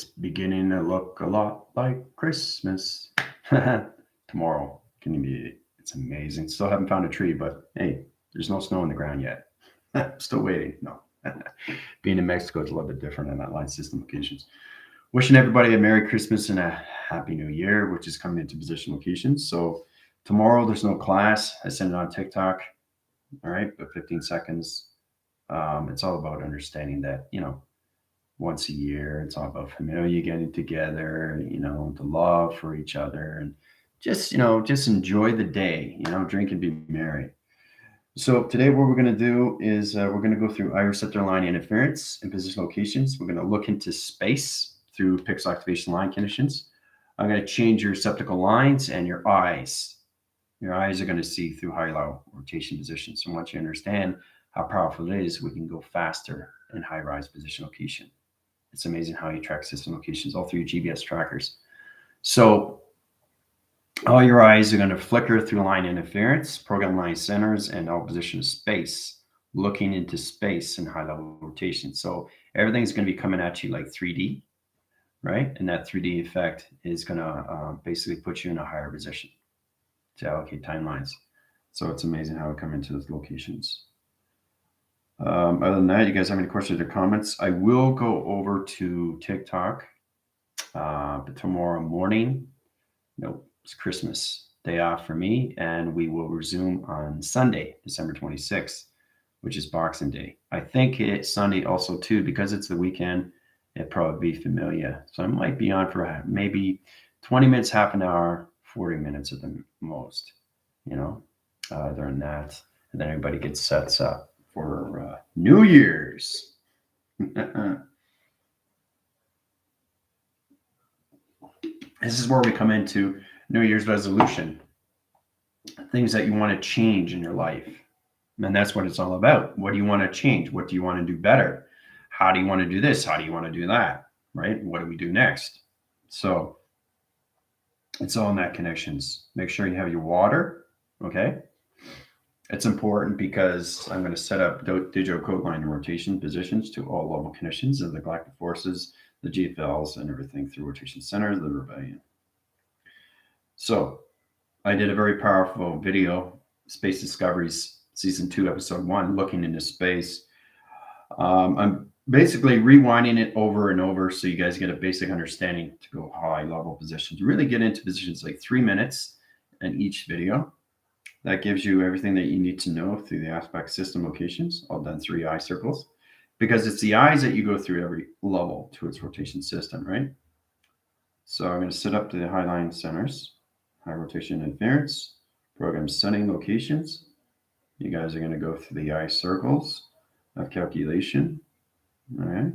beginning to look a lot like Christmas. Tomorrow can be, it's amazing. Still haven't found a tree, but hey, there's no snow on the ground yet. Still waiting. No. Being in Mexico is a little bit different in that line system locations. Wishing everybody a Merry Christmas and a Happy New Year, which is coming into position locations. So tomorrow there's no class. I send it on TikTok. All right, but 15 seconds. It's all about understanding that, once a year, it's all about familia getting together, the love for each other, and just enjoy the day, drink and be merry. So today what we're going to do is we're going to go through eye receptor line interference and position locations. We're going to look into space through pixel activation line conditions. I'm going to change your receptacle lines and your eyes. Your eyes are going to see through high-low rotation positions. So once you understand how powerful it is, we can go faster in high-rise position location. It's amazing how you track system locations all through your GBS trackers. So all your eyes are going to flicker through line interference, program line centers, and all position of space, looking into space in high-level rotation. So everything's going to be coming at you like 3D, right? And that 3D effect is going to basically put you in a higher position to allocate timelines. So it's amazing how it come into those locations. Other than that, you guys have any questions or comments? I will go over to TikTok but tomorrow morning. Nope, it's Christmas day off for me, and we will resume on Sunday, December 26th, which is Boxing Day. I think it's Sunday also too, because it's the weekend. It'd probably be familiar, so I might be on for maybe 20 minutes, half an hour, 40 minutes at the most, during that. And then everybody gets sets up for New Year's. This is where we come into New Year's resolution, things that you want to change in your life. And that's what it's all about. What do you want to change? What do you want to do better? How do you want to do this? How do you want to do that? Right? What do we do next? So it's all in that connections. Make sure you have your water. Okay. It's important because I'm going to set up digital code line and rotation positions to all level conditions of the galactic forces, the GFLs, and everything through rotation center, the rebellion. So I did a very powerful video, Space Discoveries, Season 2, Episode 1, looking into space. I'm basically rewinding it over and over so you guys get a basic understanding to go high level positions. Really get into positions like 3 minutes in each video. That gives you everything that you need to know through the aspect system locations, all done 3 eye circles, because it's the eyes that you go through every level to its rotation system, right? So I'm going to set up the high line centers, high rotation interference, program setting locations. You guys are going to go through the eye circles of calculation. All right.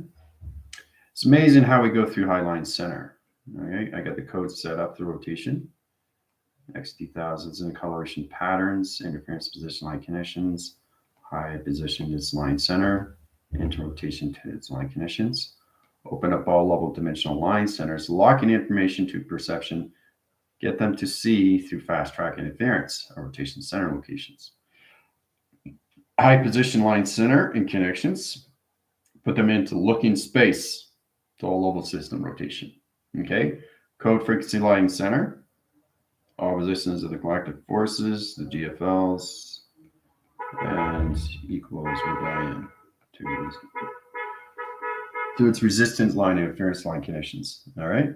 It's amazing how we go through high line center. All right. I got the code set up through rotation. XD thousands and coloration patterns, interference position line conditions, high position its line center, into rotation to its line conditions. Open up all level dimensional line centers, locking information to perception, get them to see through fast track interference or rotation center locations. High position line center and connections, put them into looking space to all level system rotation. Okay, code frequency line center, all resistance of the galactic forces, the GFLs, and equals rebellion to its resistance line interference line conditions. All right.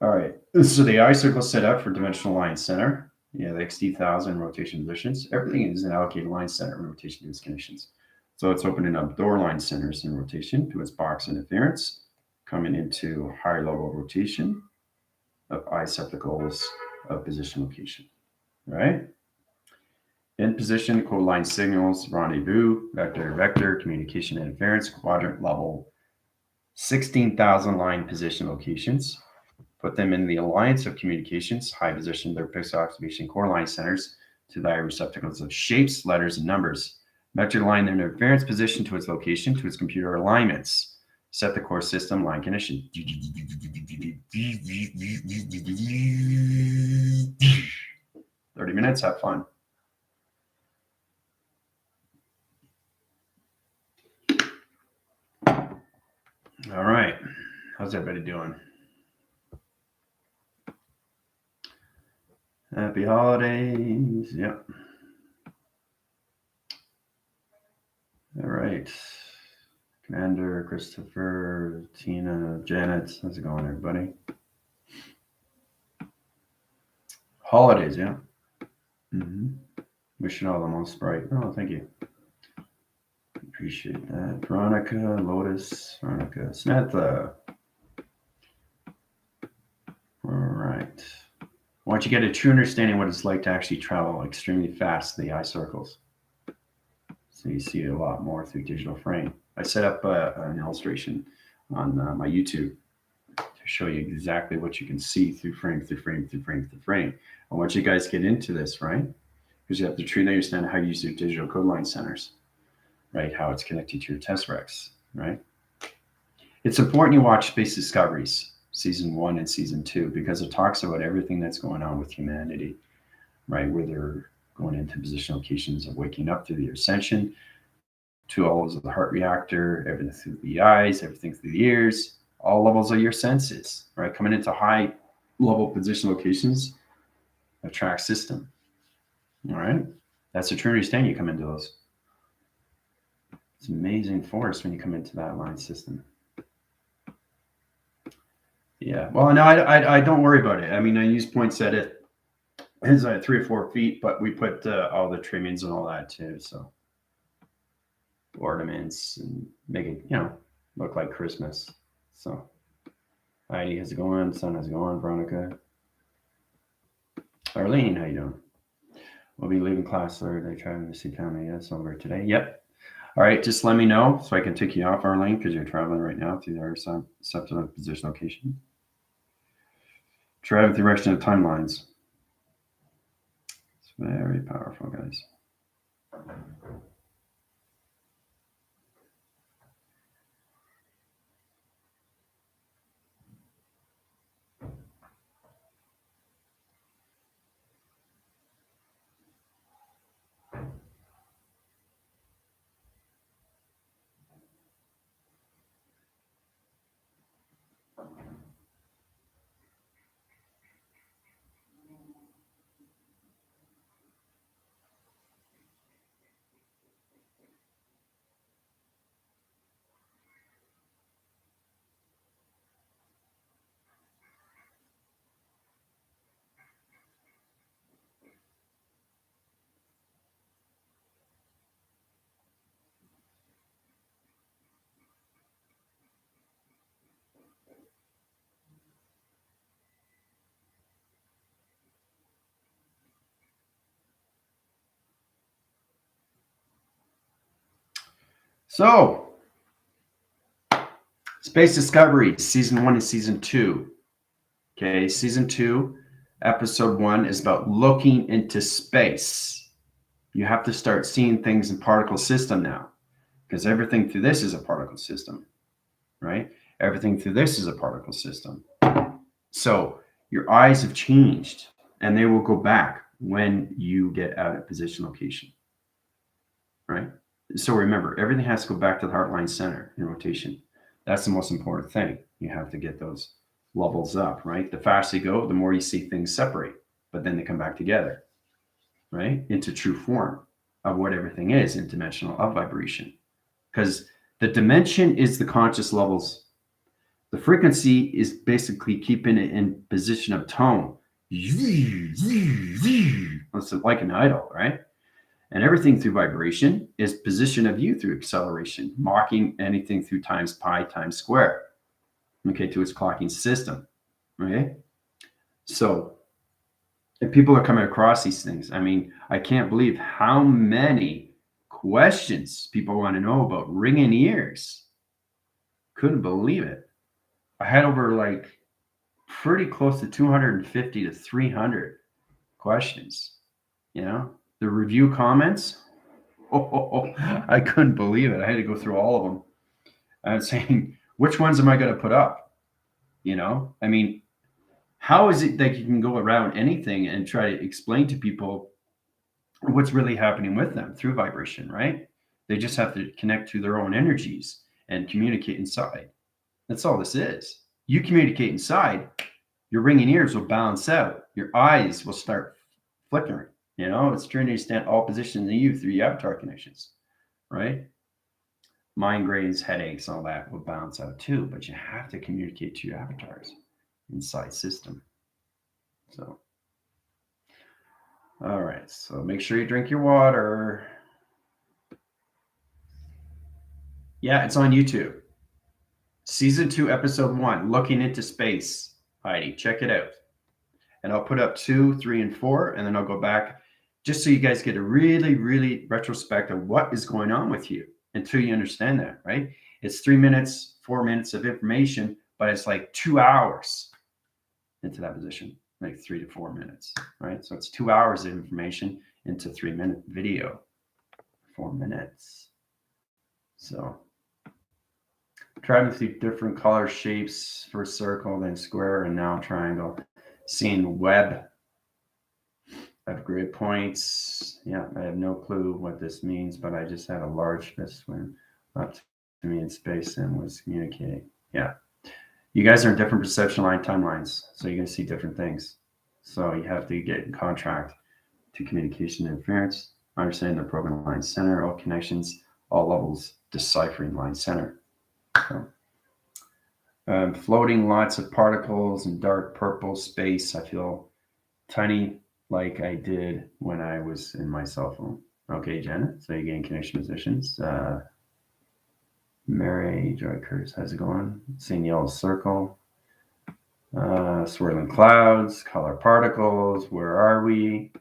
All right. So the eye circle set up for dimensional line center. Yeah, the XD1000 rotation positions. Everything is an allocated line center and rotation to its conditions. So it's opening up door line centers in rotation to its box interference, coming into higher level rotation of eye septicles of position location. All right. In position, code line signals, rendezvous, vector, vector, communication interference, quadrant level, 16,000 line position locations. Put them in the alliance of communications, high position, their pixel activation core line centers to the eye receptacles of shapes, letters, and numbers. Metric line their interference position to its location, to its computer alignments. Set the core system line condition. 30 minutes, have fun. All right. How's everybody doing? Happy holidays. Yep. All right. Commander, Christopher, Tina, Janet. How's it going, everybody? Holidays, yeah. Wishing all the most bright. Oh, thank you. Appreciate that. Veronica, Lotus, Veronica, Samantha. All right. I want you to get a true understanding of what it's like to actually travel extremely fast to the eye circles. So you see a lot more through digital frame. I set up an illustration on my YouTube to show you exactly what you can see through frame, through frame, through frame, through frame. I want you guys to get into this, right? Because you have to truly understand how you use your digital code line centers, right? How it's connected to your test recs, right? It's important you watch Space Discoveries, season 1 and season 2, because it talks about everything that's going on with humanity, right? Where they're going into position locations of waking up through the ascension, to all levels of the heart reactor, everything through the eyes, everything through the ears, all levels of your senses, right? Coming into high level position locations of track system. All right. That's a true understanding. You come into those. It's amazing force when you come into that line system. Yeah. Well, no, I don't worry about it. I mean, I use points at it. It's like 3 or 4 feet, but we put all the trimmings and all that too. So ornaments and make it, look like Christmas. So Heidi, how's it going? Son, how's it going? Veronica. Arlene, how you doing? We'll be leaving class Thursday, traveling to see family. Yes, over today. Yep. All right, just let me know so I can take you off, Arlene, because you're traveling right now through our subsequent position location. Traveling through direction of timelines. It's very powerful, guys. So, Space Discovery, season 1 and season 2. Okay, season 2, episode 1 is about looking into space. You have to start seeing things in particle system now, because everything through this is a particle system, right? Everything through this is a particle system. So your eyes have changed, and they will go back when you get out of position location, right? So remember, everything has to go back to the heartline center in rotation. That's the most important thing. You have to get those levels up, right? The faster you go, the more you see things separate, but then they come back together, right? Into true form of what everything is in dimensional of vibration. Because the dimension is the conscious levels. The frequency is basically keeping it in position of tone. It's like an idol, right? And everything through vibration is position of you through acceleration, mocking anything through times pi times square, okay, to its clocking system, okay? So if people are coming across these things, I mean, I can't believe how many questions people want to know about ringing ears. Couldn't believe it. I had over like pretty close to 250 to 300 questions, the review comments. I couldn't believe it. I had to go through all of them. I was saying, which ones am I going to put up? I mean, how is it that you can go around anything and try to explain to people what's really happening with them through vibration, right? They just have to connect to their own energies and communicate inside. That's all this is. You communicate inside, your ringing ears will balance out. Your eyes will start flickering. You know, it's trying to understand all positions in you through your avatar connections, right? Migraines, headaches, all that will balance out too, but you have to communicate to your avatars inside system. So, all right. So make sure you drink your water. Yeah, it's on YouTube. Season 2, Episode 1, Looking into Space. Heidi, check it out. And I'll put up 2, 3, and 4, and then I'll go back just so you guys get a really, really retrospect of what is going on with you until you understand that, right? It's 3 minutes, 4 minutes of information, but it's like 2 hours into that position, like 3 to 4 minutes, right? So it's 2 hours of information into 3-minute video, 4 minutes. So traveling through different color shapes, first circle, then square, and now triangle. Seeing web of grid points. Yeah, I have no clue what this means, but I just had a large fist swim up to me in space and was communicating. Yeah. You guys are in different perception line timelines, so you're going to see different things. So you have to get in contract to communication interference, understanding the program line center, all connections, all levels, deciphering line center. So, floating lots of particles in dark purple space. I feel tiny like I did when I was in my cell phone. Okay, Janet. So you gain connection positions. Mary Joy Curtis, how's it going? Seeing yellow circle. Swirling clouds, color particles. Where are we?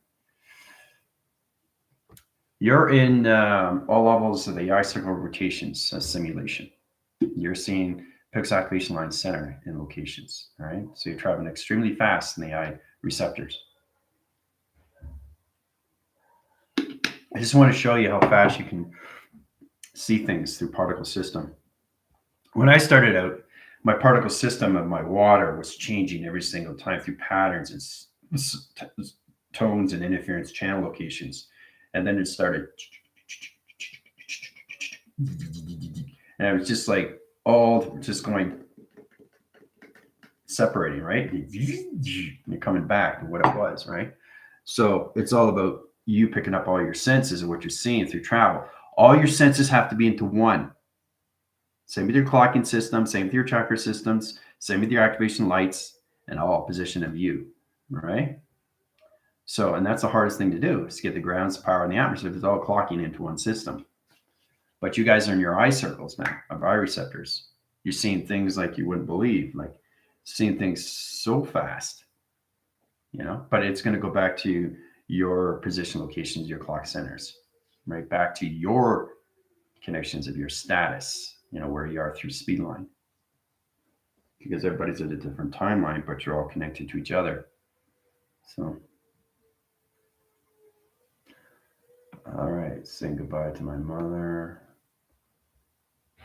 You're in all levels of the eye circle rotations simulation. You're seeing pixel activation line center in locations. All right. So you're traveling extremely fast in the eye receptors. I just want to show you how fast you can see things through particle system. When I started out, my particle system of my water was changing every single time through patterns and tones and interference channel locations. And then it started, and it was just like all just going separating, right? And you're coming back to what it was, right? So it's all about you picking up all your senses and what you're seeing through travel. All your senses have to be into one. Same with your clocking system, same with your chakra systems, same with your activation lights, and all position of you, right? So, and that's the hardest thing to do is to get the grounds, power, and the atmosphere. It's all clocking into one system. But you guys are in your eye circles now, of eye receptors. You're seeing things like you wouldn't believe, like seeing things so fast, you know, but it's going to go back to your position locations, your clock centers, right? Back to your connections of your status, you know, where you are through speed line. Because everybody's at a different timeline, but you're all connected to each other. So, all right, saying goodbye to my mother.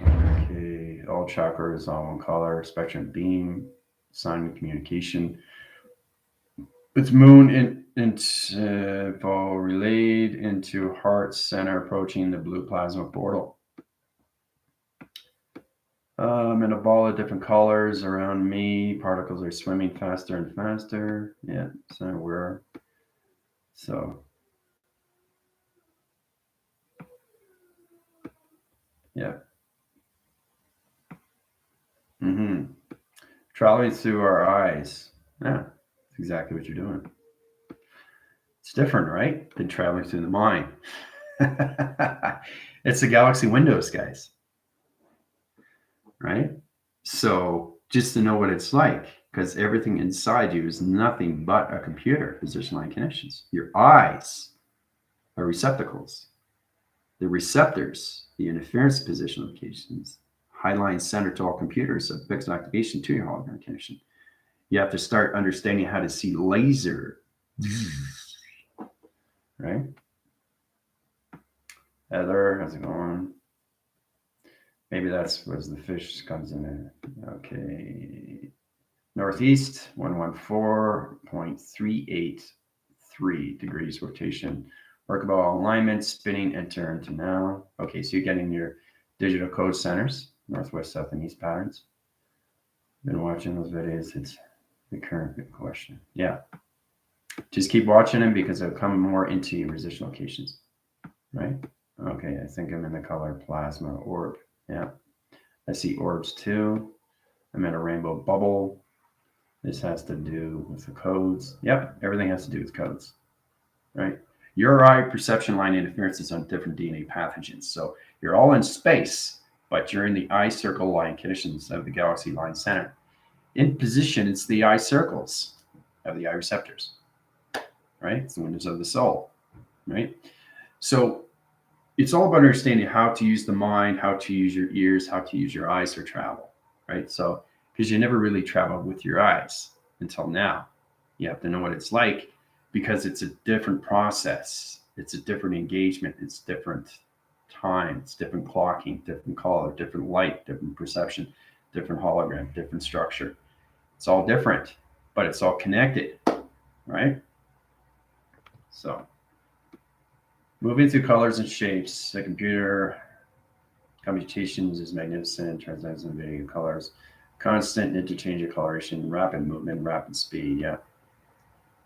Okay, all chakras, all one color, spectrum beam, sign of communication. It's moon info relayed into heart center, approaching the blue plasma portal. In a ball of different colors around me, particles are swimming faster and faster. Yeah, so we're yeah. Traveling through our eyes. Yeah, that's exactly what you're doing. It's different, right? Than traveling through the mind. It's the galaxy windows, guys. Right? So just to know what it's like, because everything inside you is nothing but a computer, position line connections. Your eyes are receptacles. The receptors, the interference position locations, highline center to all computers of pixel activation to your hologram connection. You have to start understanding how to see laser. Right? Heather, how's it going? Maybe that's where the fish comes in there. Okay. Northeast, 114.383 degrees rotation. Merkabah alignment, spinning, enter into now. Okay, so you're getting your digital code centers, northwest, south, and east patterns. Been watching those videos. It's the current question. Yeah. Just keep watching them because they'll come more into your position locations. Right? Okay, I think I'm in the color plasma orb. Yeah. I see orbs too. I'm in a rainbow bubble. This has to do with the codes. Yep, everything has to do with codes. Right? Your eye perception line interference is on different DNA pathogens. So you're all in space, but you're in the eye circle line conditions of the galaxy line center. In position, it's the eye circles of the eye receptors. Right? It's the windows of the soul. Right? So it's all about understanding how to use the mind, how to use your ears, how to use your eyes for travel, right? So, because you never really traveled with your eyes until now. You have to know what it's like because it's a different process. It's a different engagement. It's different time. It's different clocking, different color, different light, different perception, different hologram, different structure. It's all different, but it's all connected, right? So, moving through colors and shapes, the computer computations is magnificent, transcends in video colors, constant interchange of coloration, rapid movement, rapid speed. Yeah.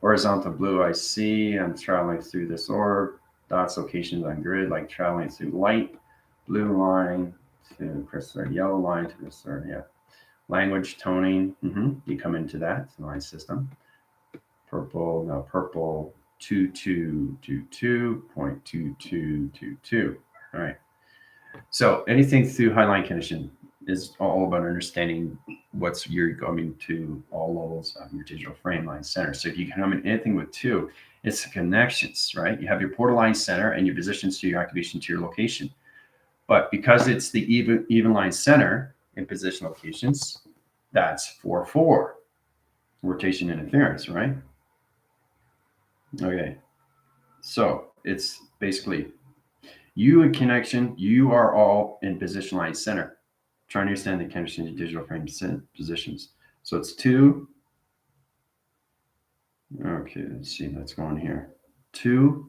Horizontal blue, I see. I'm traveling through this orb. Dots locations on grid, like traveling through light. Blue line to crystal, yellow line to crystal. Yeah. Language, toning. You come into that. It's the line system. Purple, no, purple 2222.2222. All right. So anything through highline condition is all about understanding what's you're coming to all levels of your digital frame line center. So if you come in anything with two, it's the connections, right? You have your portal line center and your positions to your activation to your location. But because it's the even line center in position locations, that's 4-4 rotation interference, right? Okay. So it's basically you in connection, you are all in position line center. Try to understand the connection to digital frame positions. So it's 2. Okay, let's see what's going here. 2.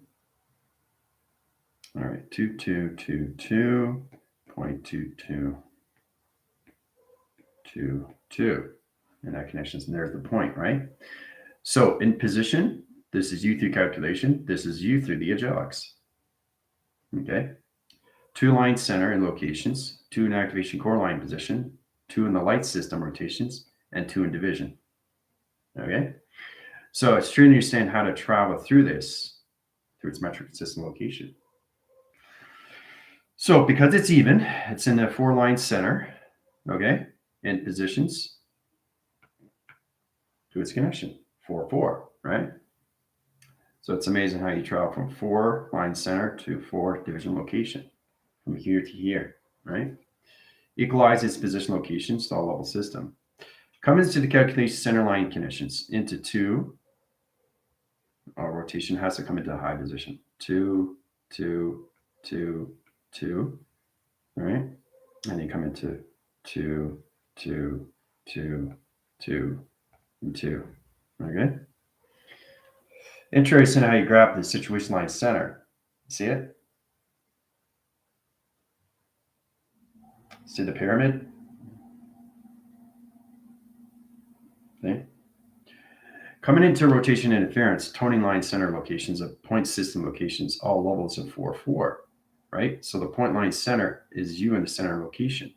All right, 2222.2222. And that connections, and there's the point, right? So in position, this is you through calculation. This is you through the agilex. Okay. 2 line center in locations, 2 in activation core line position, 2 in the light system rotations, and 2 in division. Okay. So it's true to understand how to travel through this through its metric system location. So because it's even, it's in the 4 line center, okay, in positions to its connection, 4-4, right? So it's amazing how you travel from 4 line center to 4 division location, from here to here, right? Equalize its position locations to all level system. Come into the calculation center line conditions into 2. Our rotation has to come into a high position. 2, 2, 2, 2, right? And you come into 2, 2, 2, 2, and 2. Okay. Interesting how you grab the situation line center. See it? See the pyramid? See? Coming into rotation interference, toning line center locations of point system locations, all levels of 4-4, right? So the point line center is you in the center location,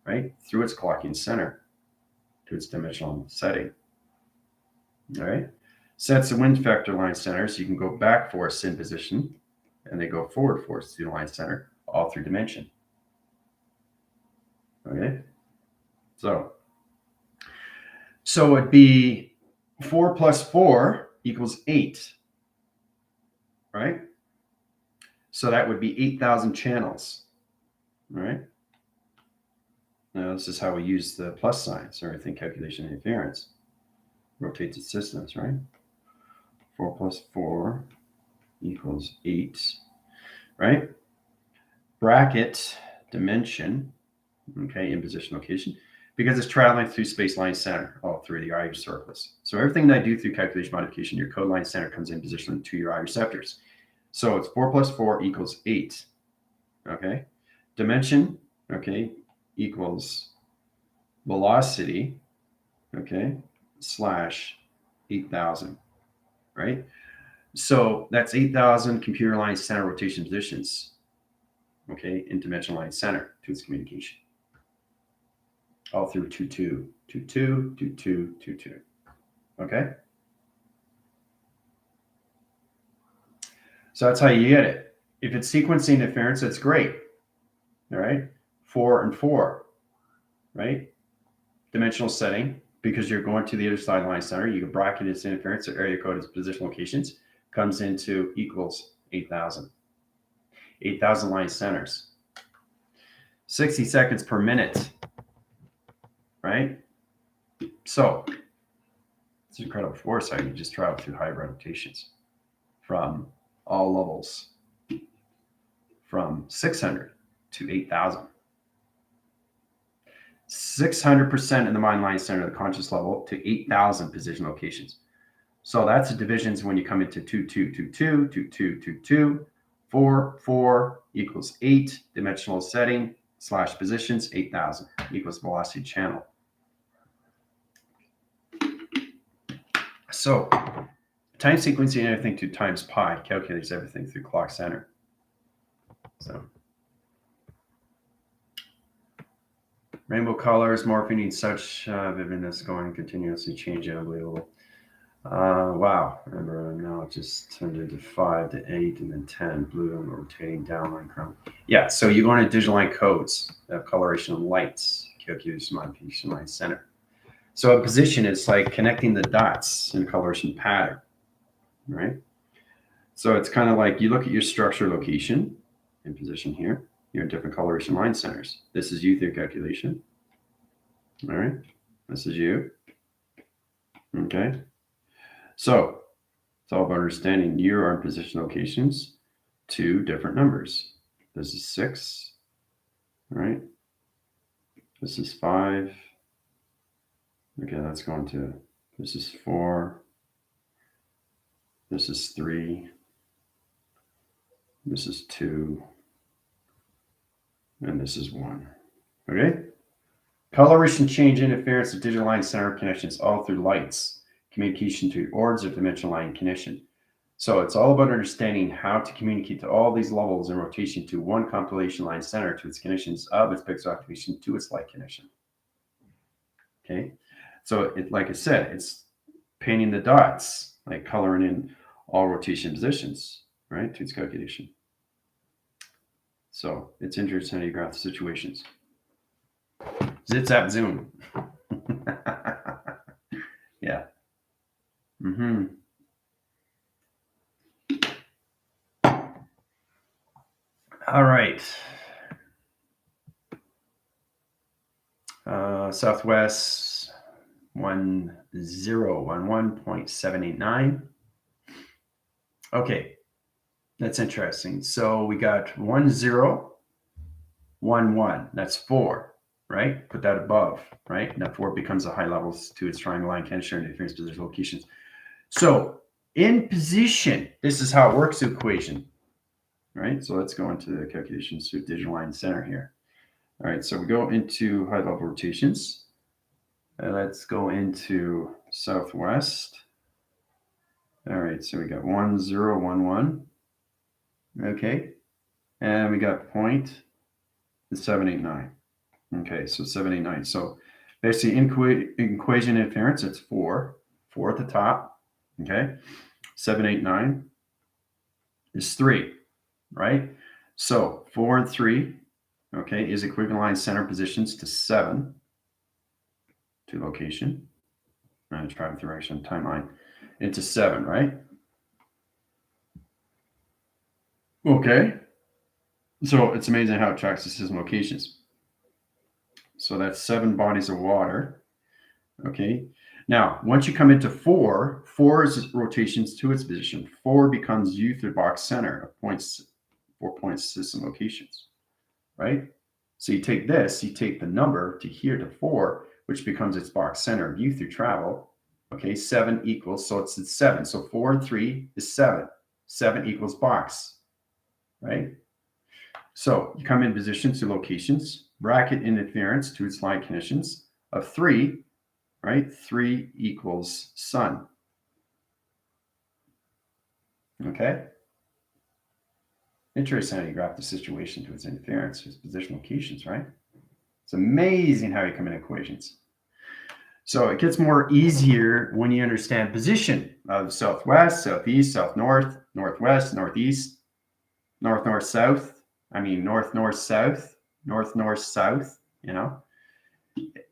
right? Through its clocking center to its dimensional setting. All right. Sets the wind factor line centers. You can go back force in position and they go forward force through the line center, all through dimension. Okay. So it'd be 4 plus 4 equals 8, right? So that would be 8,000 channels, all right? Now, this is how we use the plus sign. So everything calculation interference rotates its systems, right? 4 plus 4 equals 8, right? Bracket dimension, okay, in position location, because it's traveling through space line center, all through the eye circles. So everything that I do through calculation modification, your code line center comes in position to your eye receptors. So it's 4 plus 4 equals 8, okay? Dimension, okay, equals velocity, okay, slash 8,000, right? So that's 8,000 computer line center rotation positions, okay, in dimensional line center to its communication. All through 2, 2, 2, 2, 2, 2, 2, 2. Okay? So that's how you get it. If it's sequencing interference, that's great. All right? 4 and 4, right? Dimensional setting, because you're going to the other side line center, you can bracket its interference, or area code its position locations, comes into equals 8,000. 8,000 line centers. 60 seconds per minute, right? So it's incredible force how you just travel through high rotations from all levels, from 600 to 8,000. 600% in the mind line center of the conscious level to 8,000 position locations. So that's the divisions when you come into 2, 2, 2, 2, 2, 2, 2, 2, 4, 4 equals 8, dimensional setting slash positions, 8,000 equals velocity channel. So time sequencing anything 2 times pi calculates everything through clock center. So rainbow colors, morphing and such vividness going continuously changing, unbelievable. Wow, remember now it just turned into 5 to 8 and then 10, blue and rotating downline chrome. Yeah, so you go into digital line codes, coloration of lights, calculation modification line center. So a position is like connecting the dots in a coloration pattern, right? So it's kind of like you look at your structure location in position here, you're in different coloration line centers. This is you through calculation. All right, this is you. Okay. So it's all about understanding you are in position locations, 2 different numbers. This is 6, right? This is 5. Okay, that's going to, this is 4. This is 3. This is 2. And this is 1. Okay? Coloration change interference of digital line center connections all through lights. Communication to orbs of dimensional line connection. So it's all about understanding how to communicate to all these levels in rotation to one compilation line center to its connections of its pixel activation to its light connection. Okay, so it, like I said, it's painting the dots, like coloring in all rotation positions, right, to its calculation. So it's interesting how you graph the situations. Zit zap zoom. Yeah. Mm-hmm. All right. Southwest 1011.789. Okay, that's interesting. So we got 1011. That's 4, right? Put that above, right? And that 4 becomes the high levels to its triangle line connection and interference position locations. So in position, this is how it works, the equation, right? So let's go into the calculations through digital line center here. All right, so we go into high level rotations. Let's go into southwest. All right, so we got 1011. Okay, and we got 0.789. Okay, so 789. So basically, equation interference, it's 4 at the top. Okay, 789 is 3, right? So 4 and 3, okay, is equivalent line center positions to 7 to location. I'm going to try with direction timeline into 7, right? Okay. So it's amazing how it tracks the system locations. So that's 7 bodies of water. Okay. Now, once you come into 4, 4 is rotations to its position. 4 becomes U through box center of points, 4 points system locations, right? So you take this, you take the number to here to 4, which becomes its box center of U through travel. Okay, 7 equals, so it's 7. So 4 and 3 is 7. 7 equals box, right? So you come in position to locations, bracket interference to its line conditions of 3, right? 3 equals sun. Okay? Interesting how you graph the situation to its interference, its position locations, right? It's amazing how you come in equations. So it gets more easier when you understand position of southwest, southeast, south north, northwest, northeast, north north south. I mean north north south, north north south, you know.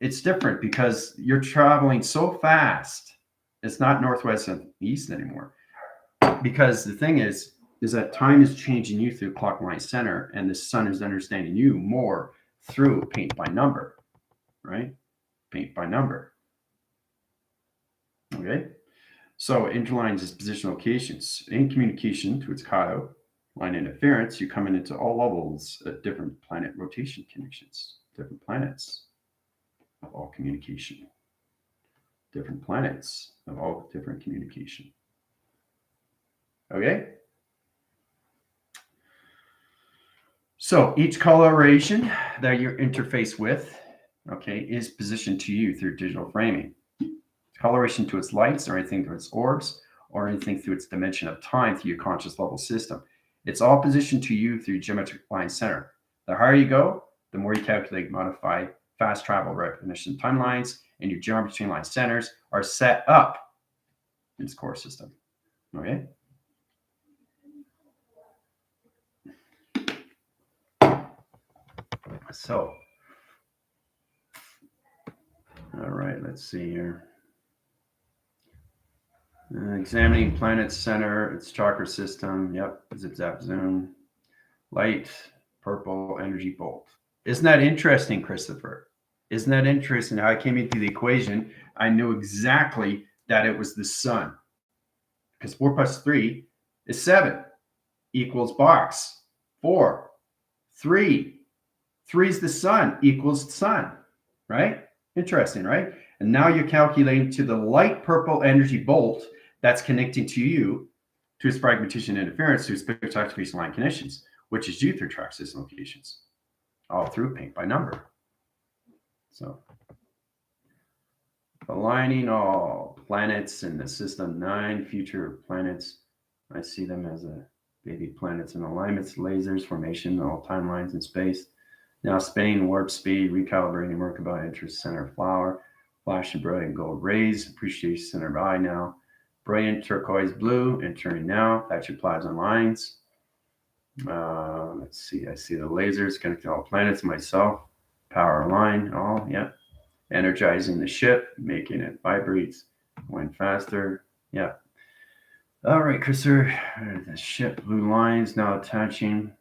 It's different because you're traveling so fast. It's not northwest and east anymore. Because the thing is that time is changing you through clockwise center, and the sun is understanding you more through paint by number, right? Paint by number. Okay. So interlines is position locations. In communication to its Kato line interference, you come into all levels at different planet rotation conditions, different planets of all communication, different planets of all different communication. Okay. So each coloration that you're interfaced with, okay, is positioned to you through digital framing. Coloration to its lights or anything through its orbs or anything through its dimension of time through your conscious level system. It's all positioned to you through geometric line center. The higher you go, the more you calculate, modify, fast travel recognition timelines, and your geometry line centers are set up in its core system. Okay. So, all right, let's see here. Examining planet center, its chakra system. Yep, zip zap zoom. Light, purple energy bolt. Isn't that interesting, Christopher? Isn't that interesting how I came into the equation? I knew exactly that it was the sun. Because 4 plus 3 is 7 equals box. 4, 3. 3 is the sun equals sun, right? Interesting, right? And now you're calculating to the light purple energy bolt that's connecting to you to its fragmentation interference to its spectral line conditions, which is due through track system locations, all through paint by number. So aligning all planets in the system, 9 future planets. I see them as a baby planets and alignments, lasers, formation, all timelines in space. Now spinning, warp speed, recalibrating, Merkaba, interest center flower, flash of brilliant gold rays, appreciation center of eye now, brilliant turquoise blue, and turning now, that's your plasma lines. Let's see, I see the lasers connecting all planets, myself, power line, all, yeah. Energizing the ship, making it vibrate, going faster, yeah. All right, Christopher, the ship, blue lines now attaching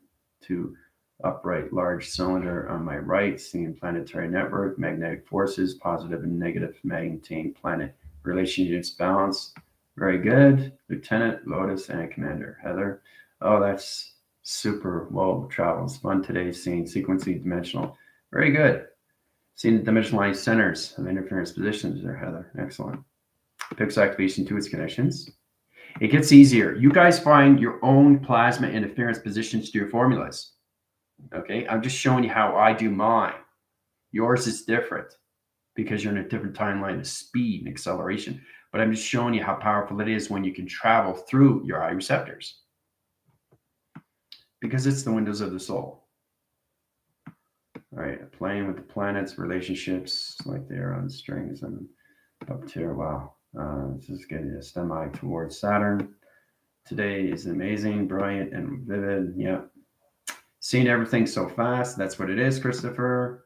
to upright large cylinder on my right, seeing planetary network, magnetic forces, positive and negative, maintain planet relationships balance. Very good. Lieutenant, Lotus, and Commander Heather. Oh, that's super well travels. Fun today, seeing sequencing dimensional. Very good. Seeing the dimensionalized centers of interference positions there, Heather. Excellent. Pixel activation to its connections. It gets easier. You guys find your own plasma interference positions to your formulas. Okay, I'm just showing you how I do mine. Yours is different because you're in a different timeline of speed and acceleration. But I'm just showing you how powerful it is when you can travel through your eye receptors. Because it's the windows of the soul. All right, playing with the planets, relationships, like they're on strings and up tier. Wow. This is getting a semi towards Saturn. Today is amazing, brilliant, and vivid. Yeah. Seeing everything so fast. That's what it is, Christopher.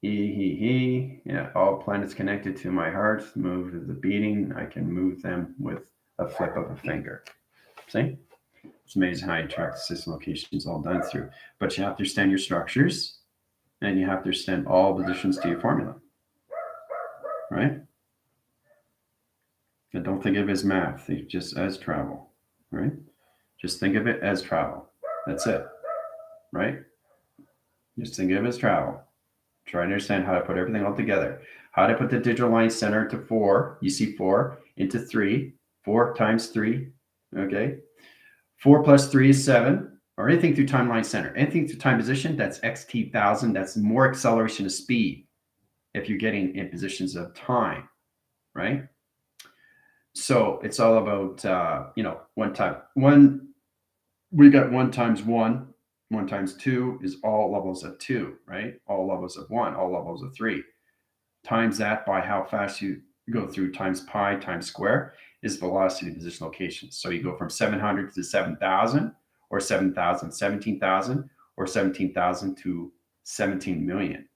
Yeah, all planets connected to my heart. Move the beating. I can move them with a flip of a finger. See? It's amazing how you track the system locations all done through. But you have to understand your structures, and you have to understand all positions to your formula. Right? And don't think of it as math. Think just as travel. Right? Just think of it as travel. That's it. Right? Just think of it as travel. Try to understand how to put everything all together. How to put the digital line center to 4. You see 4 into 3. 4 times 3. Okay. 4 plus 3 is 7. Or anything through timeline center. Anything through time position, that's xt 1000. That's more acceleration of speed. if you're getting in positions of time, right? So it's all about, we got 1 times 1, 1 times 2 is all levels of 2, right? All levels of 1, all levels of 3. Times that by how fast you go through times pi times square is velocity position location. So you go from 700 to 7,000, or 7,000, 17,000, or 17,000 to 17 million.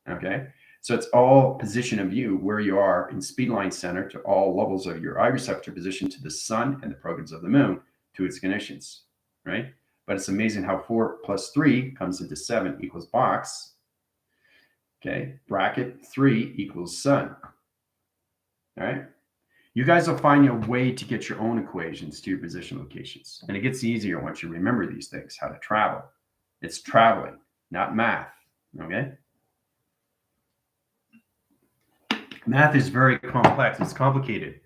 Okay. So it's all position of you where you are in speed line center to all levels of your eye receptor position to the sun and the programs of the moon to its conditions, right? But it's amazing how 4 plus 3 comes into 7 equals box. Okay, bracket 3 equals sun. All right. You guys will find a way to get your own equations to your position locations. And it gets easier once you remember these things, how to travel. It's traveling, not math. Okay. Math is very complex. It's complicated.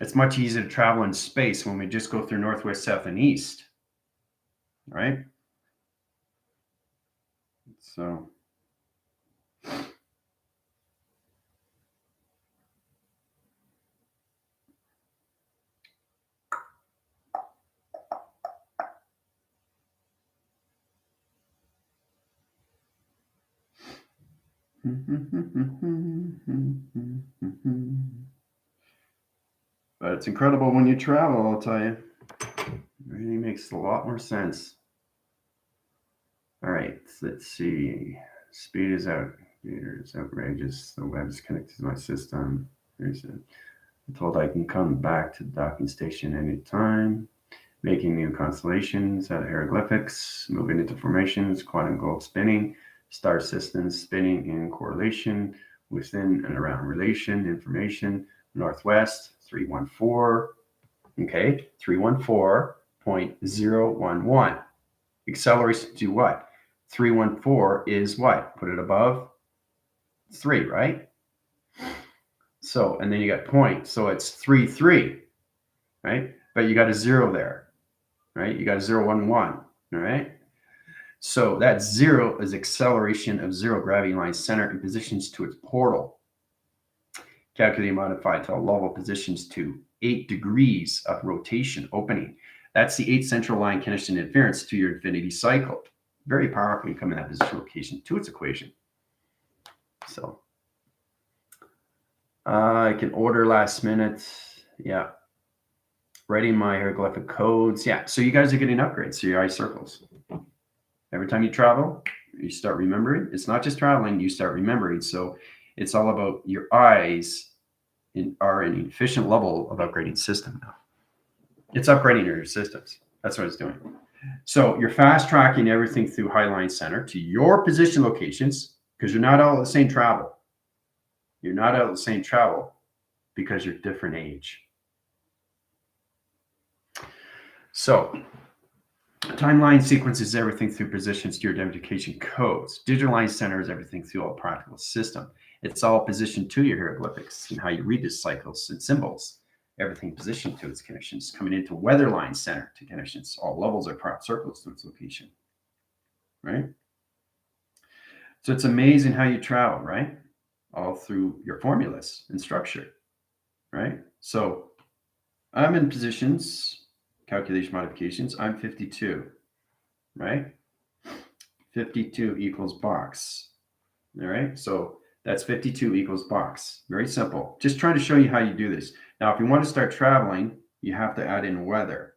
It's much easier to travel in space when we just go through northwest, south, and east. Right? So. But it's incredible when you travel, I'll tell you. It really makes a lot more sense. All right, let's see. Speed is out. It's outrageous. The web is connected to my system. I'm told I can come back to the docking station anytime. Making new constellations out of hieroglyphics, moving into formations, quantum gold spinning, star systems spinning in correlation, within and around relation, information, northwest, 314. Okay, 314.011. Acceleration to what? 314 is what? Put it above 3, right? So, and then you got point. So it's 33, right? But you got a 0 there, right? You got a 011, all right? So that 0 is acceleration of 0 gravity line center and positions to its portal. Calculated modified to level positions to 8 degrees of rotation opening. That's the 8 central line connection interference to your infinity cycle. Very powerfully come in that position location to its equation. So I can order last minute. Yeah. Writing my hieroglyphic codes. Yeah. So you guys are getting upgrades to your eye circles. Every time you travel, you start remembering. It's not just traveling, you start remembering. So it's all about your eyes are in an efficient level of upgrading system now. It's upgrading your systems. That's what it's doing. So you're fast tracking everything through Highline Center to your position locations because you're not all the same travel. You're not all the same travel because you're different age. So timeline sequences everything through positions to your identification codes. Digital line center is everything through all practical system. It's all positioned to your hieroglyphics and how you read the cycles and symbols. Everything positioned to its connections, coming into weather line center to connections. All levels are prop circles to its location, right? So it's amazing how you travel, right? All through your formulas and structure, right? So I'm in positions, calculation modifications. I'm 52, right? 52 equals box, all right? So that's 52 equals box. Very simple. Just trying to show you how you do this. Now, if you want to start traveling, you have to add in weather.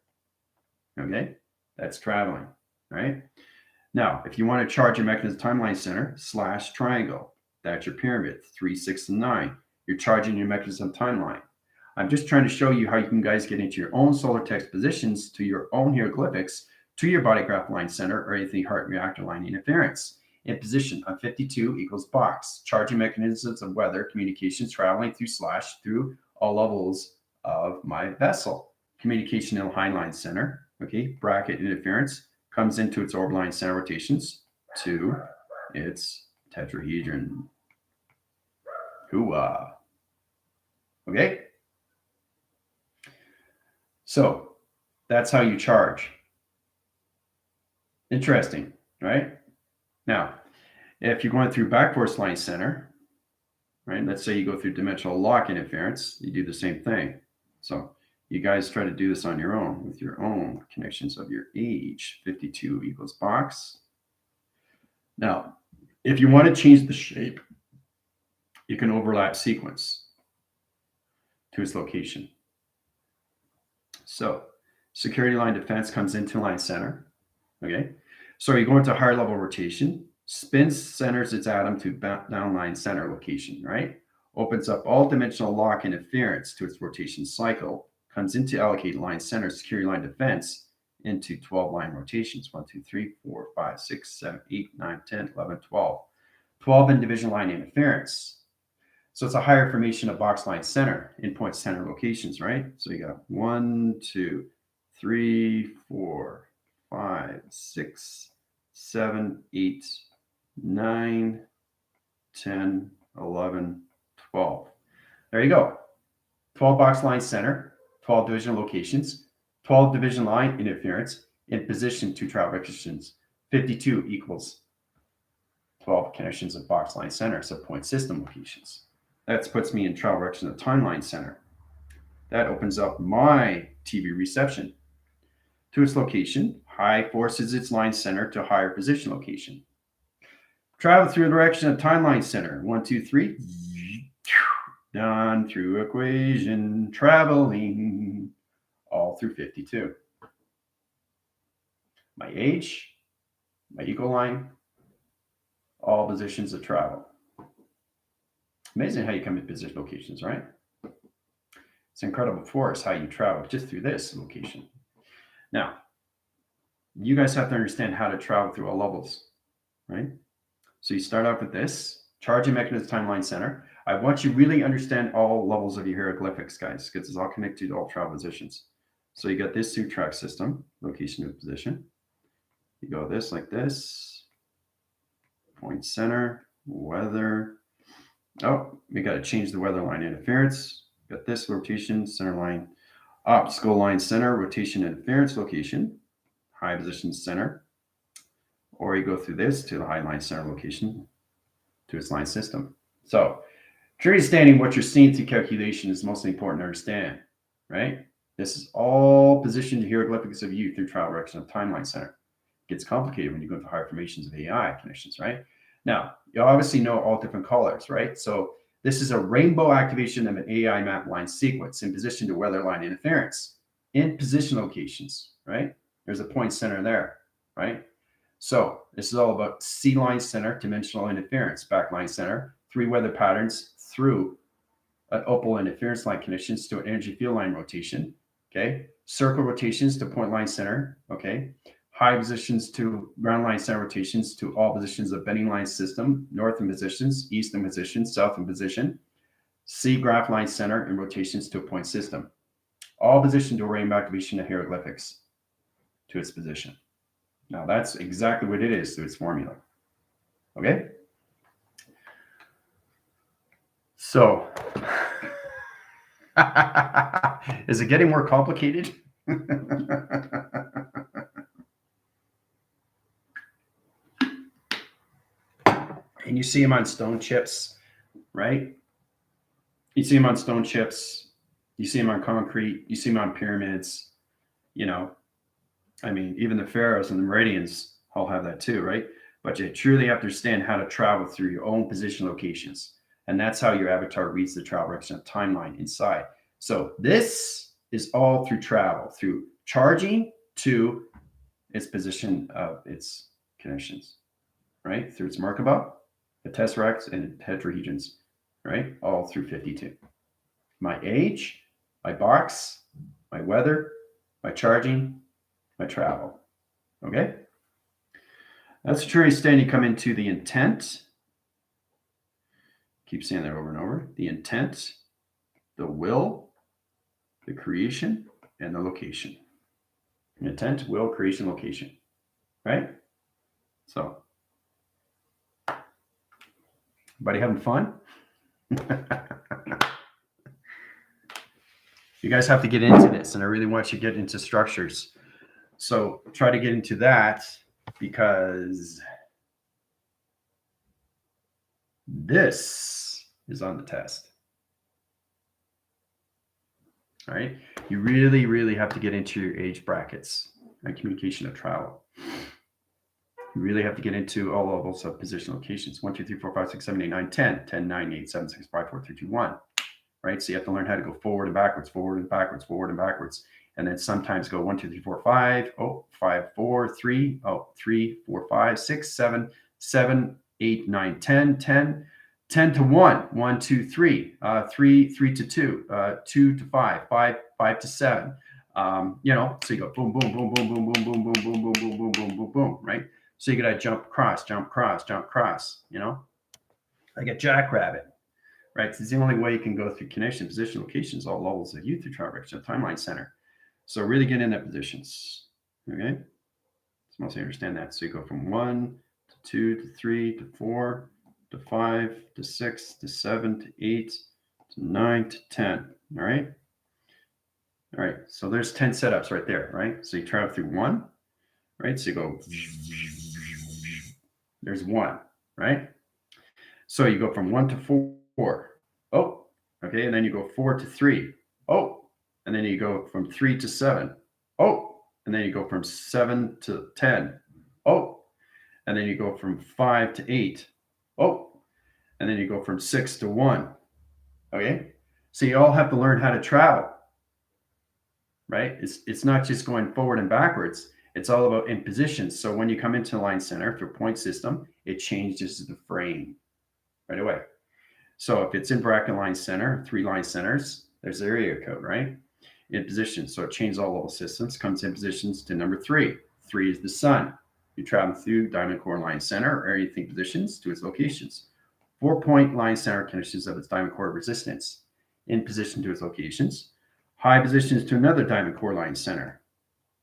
Okay, that's traveling, right? Now, if you want to chart your mechanism timeline center / triangle, that's your pyramid, 3, 6, and 9. You're charging your mechanism timeline. I'm just trying to show you how you can guys get into your own solar text positions to your own hieroglyphics, to your body graph line center, or anything heart reactor line interference. In position of 52 equals box. Charging mechanisms of weather, communications, traveling through all levels of my vessel. Communication in the Highline Center, okay, bracket interference, comes into its orbital line center rotations to its tetrahedron. Hooah. Okay? So that's how you charge. Interesting, right? Now, if you're going through back force line center, right? Let's say you go through dimensional lock interference, you do the same thing. So you guys try to do this on your own with your own connections of your age. 52 equals box. Now, if you want to change the shape, you can overlap sequence to its location. So security line defense comes into line center. Okay. So you go into higher level rotation, spins centers its atom to downline center location, right? Opens up all dimensional lock interference to its rotation cycle, comes into allocate line center security line defense into 12 line rotations 1, 2, 3, 4, 5, 6, 7, 8, 9, 10, 11, 12. 12 in division line interference. So it's a higher formation of box line center in point center locations, right? So you got 1, 2, 3, 4, 5, 6, 7, 8, 9, 10, 11, 12. There you go. 12 box line center, 12 division locations, 12 division line interference in position to travel connections. 52 equals 12 connections of box line center, so point system locations. That puts me in travel direction of timeline center. That opens up my TV reception to its location. High forces its line center to higher position location. Travel through the direction of timeline center. 1, 2, 3. Done through equation, traveling all through 52. My age, my equal line, all positions of travel. Amazing how you come to position locations, right? It's incredible force how you travel just through this location. Now, you guys have to understand how to travel through all levels, right? So you start off with this, charging mechanism timeline center. I want you to really understand all levels of your hieroglyphics, guys, because it's all connected to all travel positions. So you got this 2-track system, location to position. You go this like this, point center, weather. Oh, we got to change the weather line interference. Got this rotation, center line, optical line center, rotation interference location, high position center. Or you go through this to the high line center location to its line system. So understanding what you're seeing through calculation is most important to understand, right? This is all positioned hieroglyphics of you through travel direction of timeline center. It gets complicated when you go into higher formations of AI connections, right? Now, you obviously know all different colors, right? So this is a rainbow activation of an AI map line sequence in position to weather line interference in position locations, right? There's a point center there, right? So this is all about C line center, dimensional interference, backline center, 3 weather patterns through an opal interference line connections to an energy field line rotation, okay? Circle rotations to point line center, okay? High positions to ground line center rotations to all positions of bending line system, north in positions, east in position, south in position, C graph line center and rotations to a point system. All position to a rainbow activation of hieroglyphics to its position. Now that's exactly what it is through its formula. Okay? So, is it getting more complicated? And you see them on stone chips, right? You see them on stone chips. You see them on concrete. You see them on pyramids. You know, I mean, even the pharaohs and the meridians all have that too, right? But you truly have to understand how to travel through your own position locations. And that's how your avatar reads the travel direction timeline inside. So this is all through travel, through charging to its position of its connections, right? Through its Merkaba, the tesseracts, and tetrahedrons, right? All through 52. My age, my box, my weather, my charging, my travel. Okay? That's a true stand. You come into the intent. Keep saying that over and over. The intent, the will, the creation, and the location. Intent, will, creation, location. Right? So, everybody having fun? You guys have to get into this, and I really want you to get into structures. So try to get into that, because this is on the test. All right. You really, really have to get into your age brackets and communication of travel. You really have to get into all levels of position locations. 1, 2, 3, 4, 5, 6, 7, 8, 9, 10. 10, 9, 8, 7, 6, 5, 4, 3, 2, 1. Right? So you have to learn how to go forward and backwards, forward and backwards, forward and backwards. And then sometimes go 1, 2, 3, 4, 5. Oh, 5, 4, 3. Oh, 3, 4, 5, 6, 7, 7, 8, 9, 10, 10. 10 to 1, 1, 2, 3, 3, 3 to 2, 2 to 5, 5, 5 to 7. So you go boom, boom, boom, boom, boom, boom, boom, boom, boom, boom, boom, boom, boom, boom, boom, right? So you got to jump across, jump across, jump across, like a jackrabbit, right? It's the only way you can go through connection, position, locations, all levels of youth through travel, timeline center. So really get in that positions, okay? So mostly understand that. So you go from 1 to 2 to 3 to 4 to 5 to 6 to 7 to 8 to 9 to 10. All right. All right. So there's 10 setups right there, right? So you travel through 1, right? So you go, there's 1, right? So you go from 1 to 4. Oh, okay. And then you go 4 to 3. Oh, and then you go from 3 to 7. Oh, and then you go from 7 to 10. Oh, and then you go from 5 to 8. Oh, and then you go from 6 to 1. Okay. So you all have to learn how to travel, right? It's not just going forward and backwards. It's all about in positions. So when you come into the line center through a point system, it changes the frame right away. So if it's in bracket line center, 3 line centers, there's the area code, right? In position. So it changes all level systems, comes in positions to number 3. 3 is the sun. You travel through diamond core line center or anything positions to its locations. 4-point line center conditions of its diamond core resistance in position to its locations. High positions to another diamond core line center.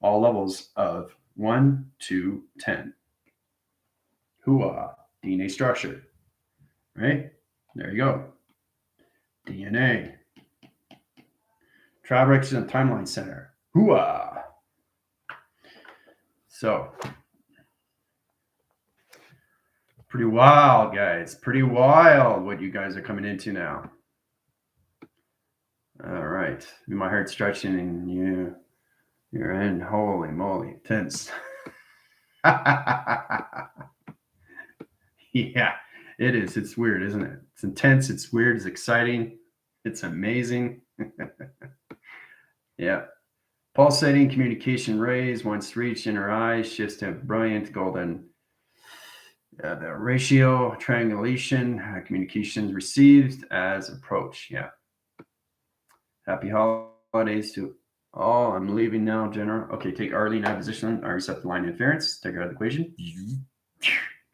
All levels of 1 to 10. Hooah. DNA structure. Right? There you go. DNA. Travel and timeline center. Hooah. So, pretty wild, guys. Pretty wild what you guys are coming into now. All right. My heart stretching and you're in. Holy moly. Tense. Yeah, it is. It's weird, isn't it? It's intense. It's weird. It's exciting. It's amazing. Yeah. Pulsating communication rays, once reached inner eye, shifts to brilliant golden. The ratio, triangulation, communications received as approach. Yeah. Happy holidays to all. I'm leaving now, General. Okay, take Arlene out of position. I reset the line interference. Take her out of the equation.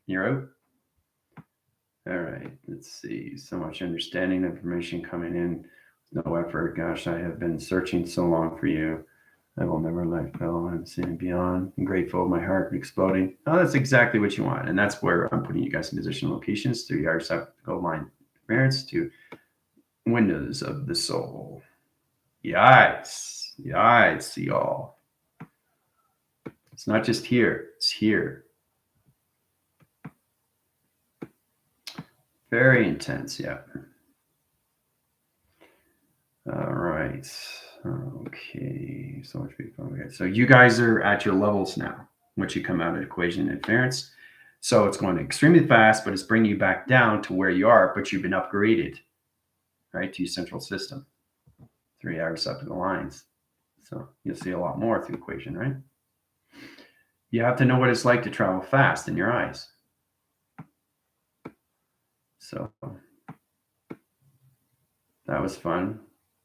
You're out. All right, let's see. So much understanding, information coming in. No effort. Gosh, I have been searching so long for you. I will never let go. I'm seeing beyond. I'm grateful. My heart exploding. Oh, that's exactly what you want. And that's where I'm putting you guys in position locations through your gold line interference to windows of the soul. Yes. Yes, y'all. It's not just here. It's here. Very intense, yeah. All right. Okay. So much people. Okay. So you guys are at your levels now, once you come out of equation interference. So it's going extremely fast, but it's bringing you back down to where you are, but you've been upgraded, right, to your central system. 3 hours up to the lines. So you'll see a lot more through equation, right? You have to know what it's like to travel fast in your eyes. So that was fun.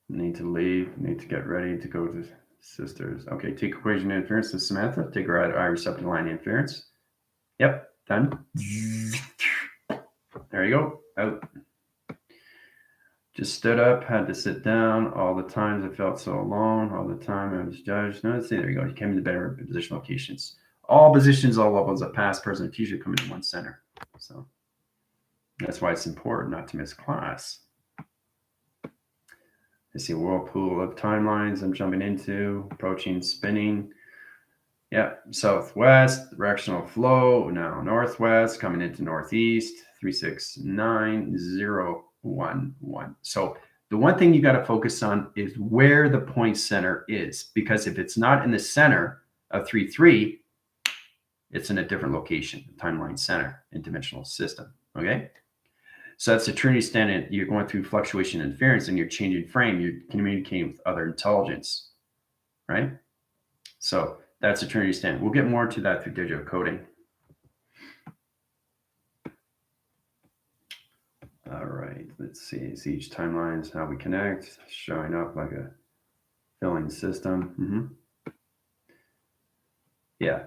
Need to leave. Need to get ready to go to sisters. Okay, take equation interference to Samantha. Take her out of iris up to line interference. Yep, done. There you go. Out. Just stood up, had to sit down. All the times I felt so alone. All the time I was judged. No, see, there you go. You came into better position locations. All positions, all levels of past, present, and future come into one center. So that's why it's important not to miss class. I see a whirlpool of timelines I'm jumping into, approaching, spinning. Yeah, southwest, directional flow, now northwest, coming into northeast, 3690. 1, 1. So the one thing you got to focus on is where the point center is, because if it's not in the center of 3, 3, it's in a different location, timeline center in dimensional system. Okay. So that's the Trinity standard. You're going through fluctuation interference and you're changing frame. You're communicating with other intelligence, right? So that's the Trinity standard. We'll get more into that through digital coding. All right, let's see. See each timeline is how we connect, showing up like a filling system. Yeah.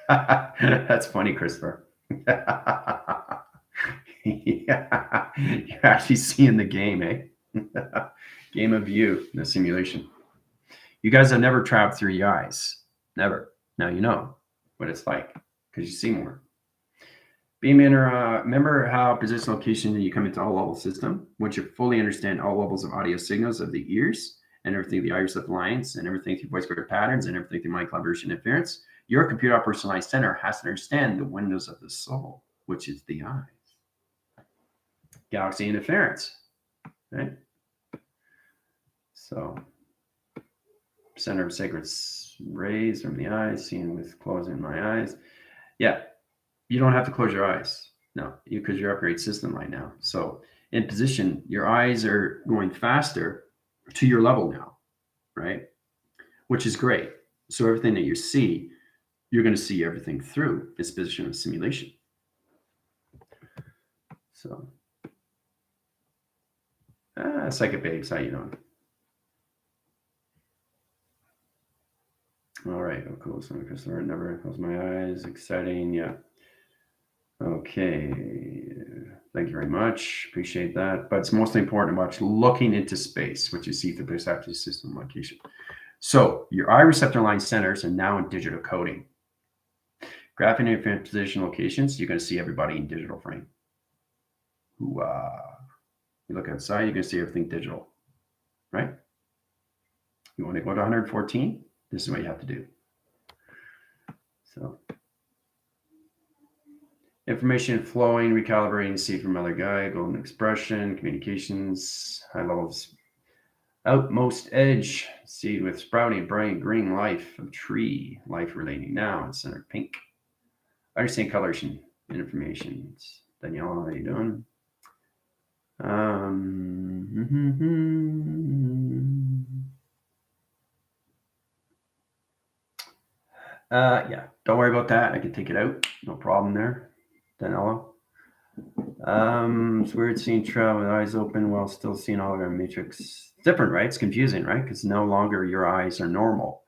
That's funny, Christopher. Yeah. You're actually seeing the game, eh? Game of you, the simulation. You guys have never traveled through your eyes. Never. Now you know what it's like because you see more. Beam remember how position location you come into all level system? Once you fully understand all levels of audio signals of the ears and everything the iris of lines and everything through voice code patterns and everything through mind collaboration interference, your computer operationalized center has to understand the windows of the soul, which is the eyes. Galaxy interference, right? So, center of sacred rays from the eyes, seen with closing my eyes. Yeah, you don't have to close your eyes. No, because you're upgrade system right now. So in position, your eyes are going faster to your level now, right? Which is great. So everything that you see, you're going to see everything through this position of simulation. So, Psychic Babes, how you doing? All right, oh, cool. So Christopher, never close my eyes. Exciting, yeah. Okay, thank you very much. Appreciate that. But it's mostly important about looking into space, which you see through perceptive system location. So your eye receptor line centers are now in digital coding. Graphing interference position locations, you're going to see everybody in digital frame. You look outside, you're going to see everything digital, right? You want to go to 114? This is what you have to do. So information flowing, recalibrating, see from other guy, golden expression, communications, high levels, outmost edge, seed with sprouting, bright green life of tree, life relating now, in center pink. Understand colors and information. Daniela, how you doing? Yeah, don't worry about that. I can take it out. No problem there. Danilo. It's weird seeing travel with eyes open while still seeing hologram matrix. Different, right? It's confusing, right? Because no longer your eyes are normal.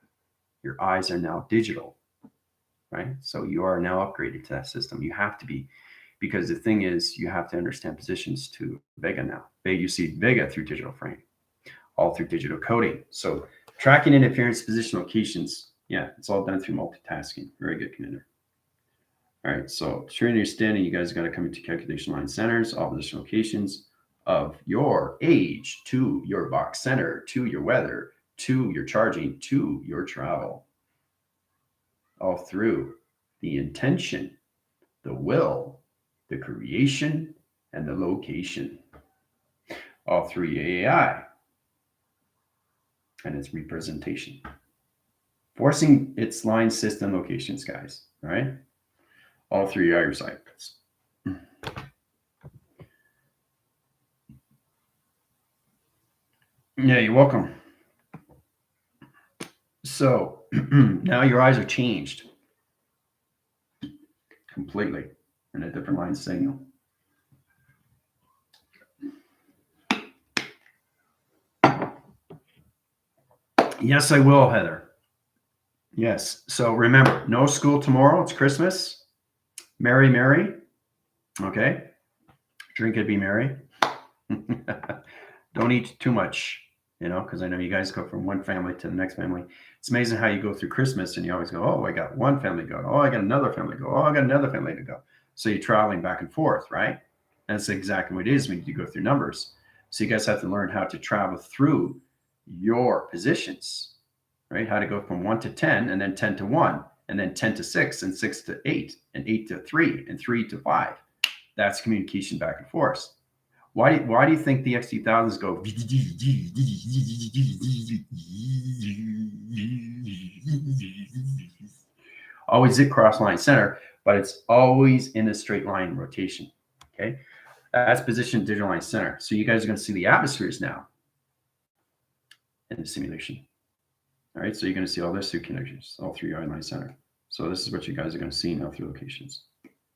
Your eyes are now digital, right? So you are now upgraded to that system. You have to be, because the thing is, you have to understand positions to Vega now. You see Vega through digital frame, all through digital coding. So tracking interference, position locations, yeah, it's all done through multitasking. Very good, Commander. All right, so to understanding, you guys got to come into calculation line centers, all position locations of your age to your box center, to your weather, to your charging, to your travel, all through the intention, the will, the creation, and the location, all through AI and its representation, forcing its line system locations, guys, all right? All through your cycles. Yeah, you're welcome. So now your eyes are changed completely in a different line signal. Yes, I will, Heather. Yes. So remember, no school tomorrow. It's Christmas. Merry, merry. Okay. Drink it, be merry. Don't eat too much, because I know you guys go from one family to the next family. It's amazing how you go through Christmas and you always go, oh, I got one family to go. Oh, I got another family to go. Oh, I got another family to go. So you're traveling back and forth, right? And that's exactly what it is when you go through numbers. So you guys have to learn how to travel through your positions, right? How to go from 1 to 10 and then 10 to 1 and then 10 to 6 and 6 to 8 and 8 to 3 and 3 to 5. That's communication back and forth. Why do you think the X2000s go? Always zip cross line center, but it's always in a straight line rotation. Okay, that's position digital line center. So you guys are going to see the atmospheres now in the simulation. All right, so you're going to see all this through connections, all through line center. So this is what you guys are going to see now through locations.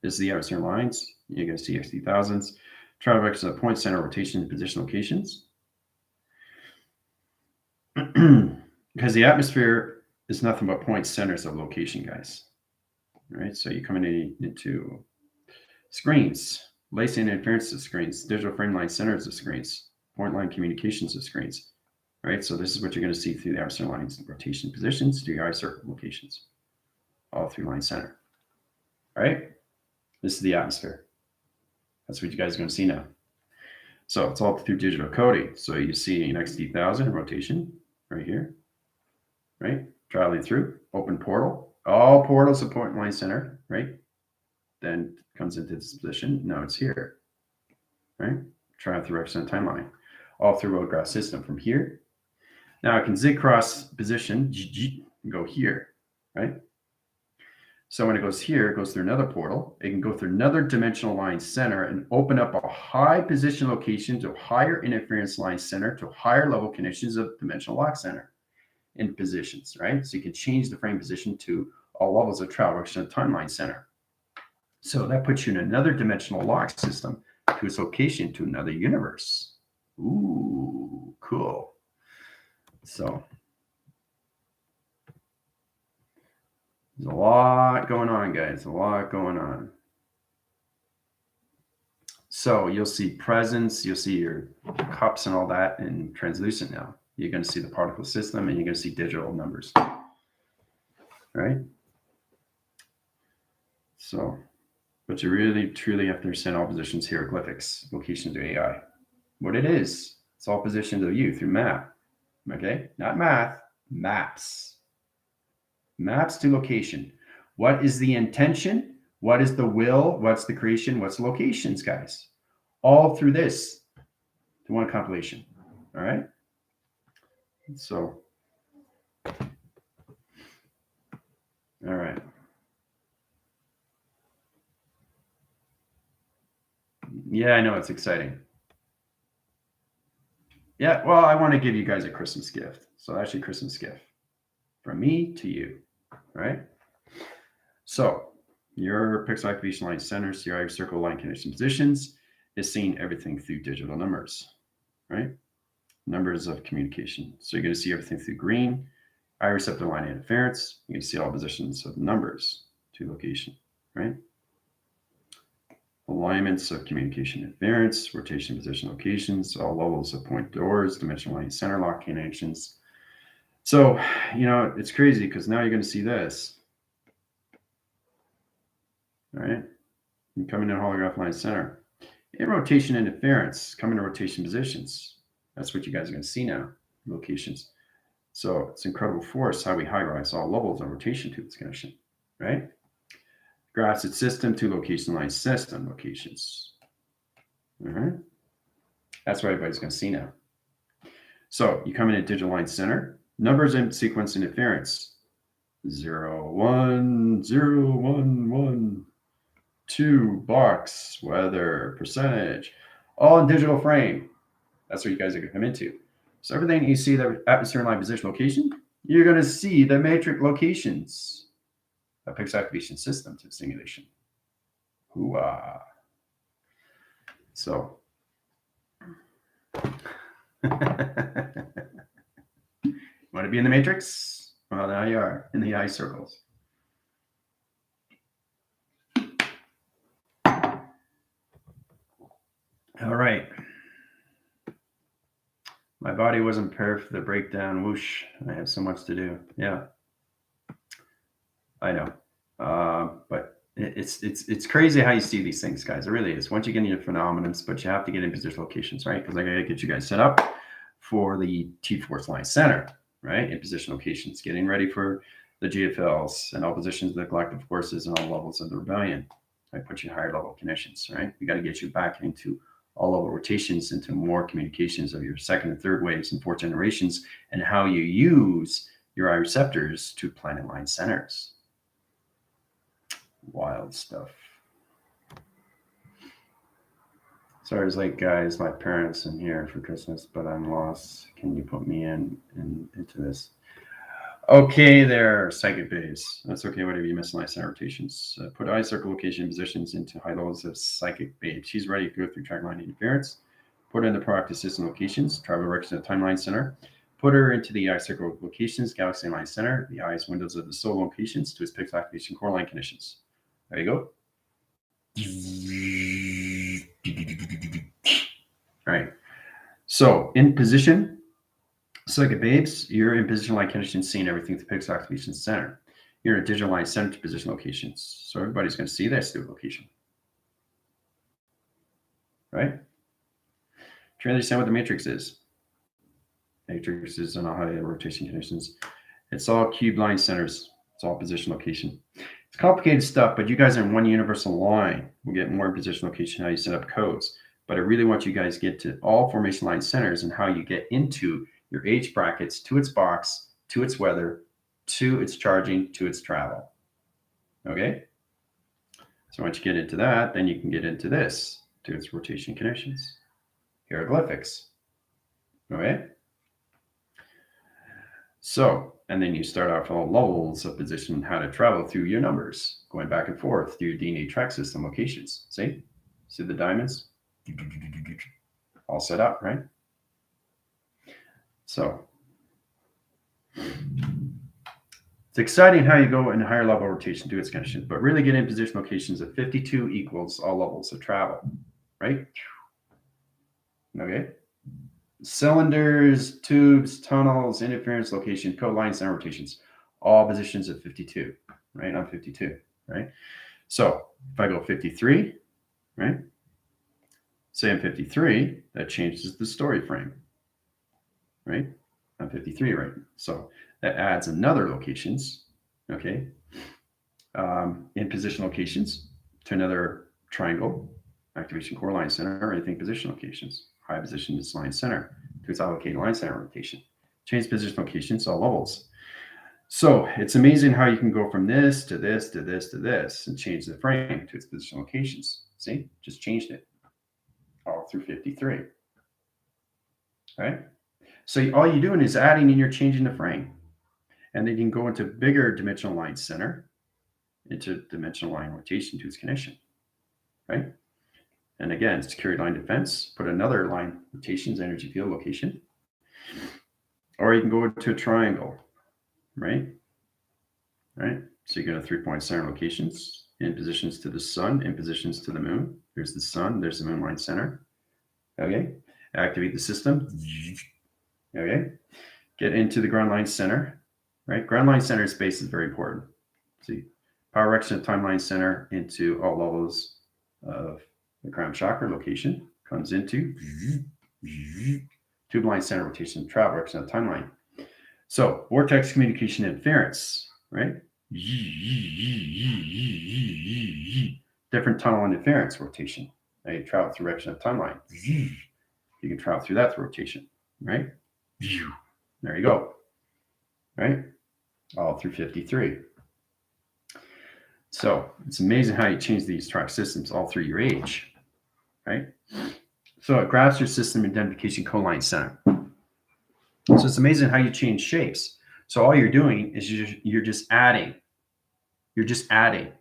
This is the atmosphere lines. You're going to see X2000s. Travel vectors of point, center, rotation, and position locations. Because the atmosphere is nothing but point centers of location, guys. All right, so you're coming into screens, lacing interference of screens, digital frame line centers of screens, point line communications of screens. All right, so this is what you're going to see through the atmosphere lines, rotation positions to your eye circle locations, all through line center. All right, this is the atmosphere. That's what you guys are going to see now. So it's all through digital coding. So you see an X2000 rotation right here, right? Traveling through, open portal. All portals are point line center, right? Then comes into this position. Now it's here, right? Travel through represent timeline, all through road graph system from here. Now I can zig cross position and go here, right? So when it goes here, it goes through another portal. It can go through another dimensional line center and open up a high position location to a higher interference line center to higher level conditions of dimensional lock center in positions, right? So you can change the frame position to all levels of travel to timeline center. So that puts you in another dimensional lock system to its location to another universe. Ooh, cool. So there's a lot going on, guys. A lot going on. So you'll see presence, you'll see your cups and all that in translucent now. You're going to see the particle system and you're going to see digital numbers. Right? So, but you really, truly have to understand all positions, hieroglyphics, locations of AI. What it is, it's all positions of you through map. Okay? Not math, maps. Maps to location. What is the intention? What is the will? What's the creation? What's locations, guys? All through this to one compilation. All right. So, all right. Yeah, I know it's exciting. Yeah, well, I want to give you guys a Christmas gift. So actually, Christmas gift from me to you. Right? So your pixel activation line centers, your eye circle line connection positions is seeing everything through digital numbers, right? Numbers of communication. So you're going to see everything through green, eye receptor line interference. You can see all positions of numbers to location, right? Alignments of communication interference, rotation position locations, all levels of point doors, dimensional line center lock connections. So, you know, it's crazy because now you're going to see this. All right. You come in holograph line center. In rotation interference, come into rotation positions. That's what you guys are going to see now, locations. So it's incredible force how we hierarchize all levels of rotation to this connection, right? Graphs its system to location line system locations. All right. That's what everybody's going to see now. So you come in at digital line center, numbers and sequence interference. 0, 1, 0, 1, 1, 2, box, weather, percentage, all in digital frame. That's what you guys are going to come into. So everything you see, the atmosphere line position location, you're going to see the matrix locations. That picks activation system to simulation. Hoo-ah. So want to be in the matrix? Well, now you are in the eye circles. All right. My body wasn't prepared for the breakdown. Whoosh. I have so much to do. Yeah. I know. But it's crazy how you see these things, guys. It really is. Once you get into phenomenons, but you have to get in position locations, right? Because I got to get you guys set up for the T-Force line center, right? In position locations, getting ready for the GFLs and all positions of the collective forces and all levels of the rebellion. I put you in higher level conditions, right? We got to get you back into all level rotations into more communications of your second and third waves and fourth generations, and how you use your eye receptors to planet line centers. Wild stuff. So I was like, guys, my parents in here for Christmas, but I'm lost. Can you put me into this? Okay, there, psychic base. That's okay, whatever you miss in line center rotations. Put eye circle location positions into high levels of psychic base. She's ready to go through track line interference. Put her in the proactive system locations, travel direction to timeline center. Put her into the eye circle locations, galaxy line center, the eyes windows of the soul locations to its pixel activation core line conditions. There you go. All right. So in position, psychic babes, you're in position line conditions, seeing everything through pixel activation center. You're in a digital line center to position locations. So everybody's going to see that stupid location. Right? Do you understand what the matrix is? Matrix is on a high rotation conditions. It's all cube line centers. It's all position location. It's complicated stuff, but you guys are in one universal line. We'll get more in position location, how you set up codes. But I really want you guys to get to all formation line centers and how you get into your age brackets, to its box, to its weather, to its charging, to its travel. Okay? So once you get into that, then you can get into this, to its rotation conditions. Hieroglyphics. Okay? So, and then you start off all levels of position, how to travel through your numbers, going back and forth through your DNA track system locations. See? See the diamonds? All set up, right? So, it's exciting how you go in higher level rotation to its conditions, but really get in position locations of 52 equals all levels of travel, right? Okay. Cylinders, tubes, tunnels, interference location, code lines, and rotations, all positions of 52, right? I'm 52, right? So if I go 53, right? Say I'm 53, that changes the story frame, right? I'm 53, right? So that adds another locations, okay? In position locations to another triangle, activation core line center, or anything position locations. High position is line center to its allocated line center rotation. Change position locations, all levels. So it's amazing how you can go from this to this to this to this and change the frame to its position locations. See, just changed it all through 53. Right? So all you're doing is adding and you're changing the frame. And then you can go into bigger dimensional line center, into dimensional line rotation to its connection. Right? And again, security line defense, put another line rotations, energy field location. Or you can go to a triangle, right? Right? So you go to 3-point center locations, in positions to the sun, in positions to the moon. There's the sun, there's the moon line center. Okay. Activate the system. Okay. Get into the ground line center, right? Ground line center space is very important. See, power direction of timeline center into all levels of the crown chakra location comes into tube line center rotation, travel direction of timeline. So vortex communication interference, right? Different tunnel interference rotation. Now you travel through direction of timeline. You can travel through that rotation, right? There you go, right? All through 53. So it's amazing how you change these track systems all through your age, right? So it grabs your system identification co-line center. So it's amazing how you change shapes. So all you're doing is you're just adding. You're just adding